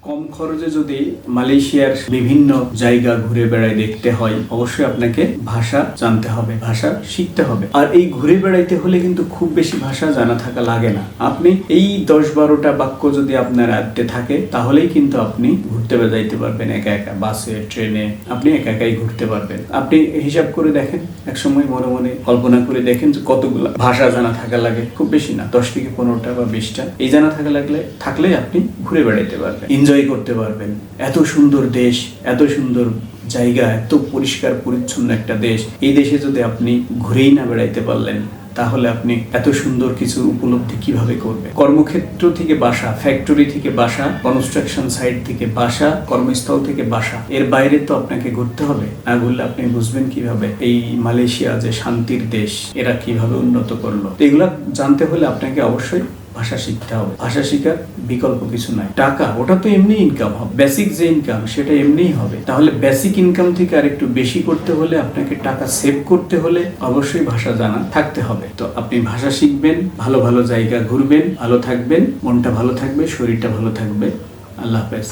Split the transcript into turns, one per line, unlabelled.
কম খরচে যদি মালয়েশিয়ার বিভিন্ন জায়গা ঘুরে বেড়ায় দেখতে হয়, অবশ্যই আপনাকে ভাষা জানতে হবে, ভাষা শিখতে হবে। আর এই ঘুরে বেড়াইতে হলে কিন্তু খুব বেশি ভাষা জানা থাকা লাগে না। আপনি এই 10-12টা বাক্য যদি আপনার আয়ত্তে থাকে, তাহলেই কিন্তু আপনি ঘুরতে বেড়াইতে পারবেন একা একা, বাসে ট্রেনে আপনি একা একাই ঘুরতে পারবেন। আপনি হিসাব করে দেখেন, এক সময় মনে মনে কল্পনা করে দেখেন যে কতগুলো ভাষা জানা থাকা লাগে। খুব বেশি না, 10 থেকে 15টা বা 20টা এই জানা থাকলে আপনি ঘুরে বেড়াইতে পারবেন, এনজয় করতে পারবেন। এত সুন্দর দেশ, এত সুন্দর জায়গা, এত পরিষ্কার পরিচ্ছন্ন একটা দেশ, এই দেশে যদি আপনি ঘুরেই না বেড়াইতে পারলেন, তাহলে আপনি এত সুন্দর কিছু উপলব্ধি কিভাবে করবেন? কর্মক্ষেত্র থেকে বাসা, ফ্যাক্টরি থেকে বাসা, কনস্ট্রাকশন সাইট থেকে বাসা, কর্মস্থল থেকে বাসা, এর বাইরে তো আপনাকে ঘুরতে হবে। না ঘুরলে আপনি বুঝবেন কিভাবে এই মালয়েশিয়া যে শান্তির দেশ, এরা কিভাবে উন্নত করলো? এগুলা জানতে হলে আপনাকে অবশ্যই ভাষা শিখতে হবে। ভাষা শেখার বিকল্প কিছু নাই। টাকা ওটা তো এমনি ইনকাম হবে, বেসিক যে ইনকাম সেটা এমনিই হবে। তাহলে বেসিক ইনকাম থেকে আর একটু বেশি করতে হলে, আপনাকে টাকা সেভ করতে হলে অবশ্যই ভাষা জানা থাকতে হবে। তো আপনি ভাষা শিখবেন, ভালো ভালো জায়গা ঘুরবেন, ভালো থাকবেন, মনটা ভালো থাকবে, শরীরটা ভালো থাকবে। আল্লাহ হাফেজ।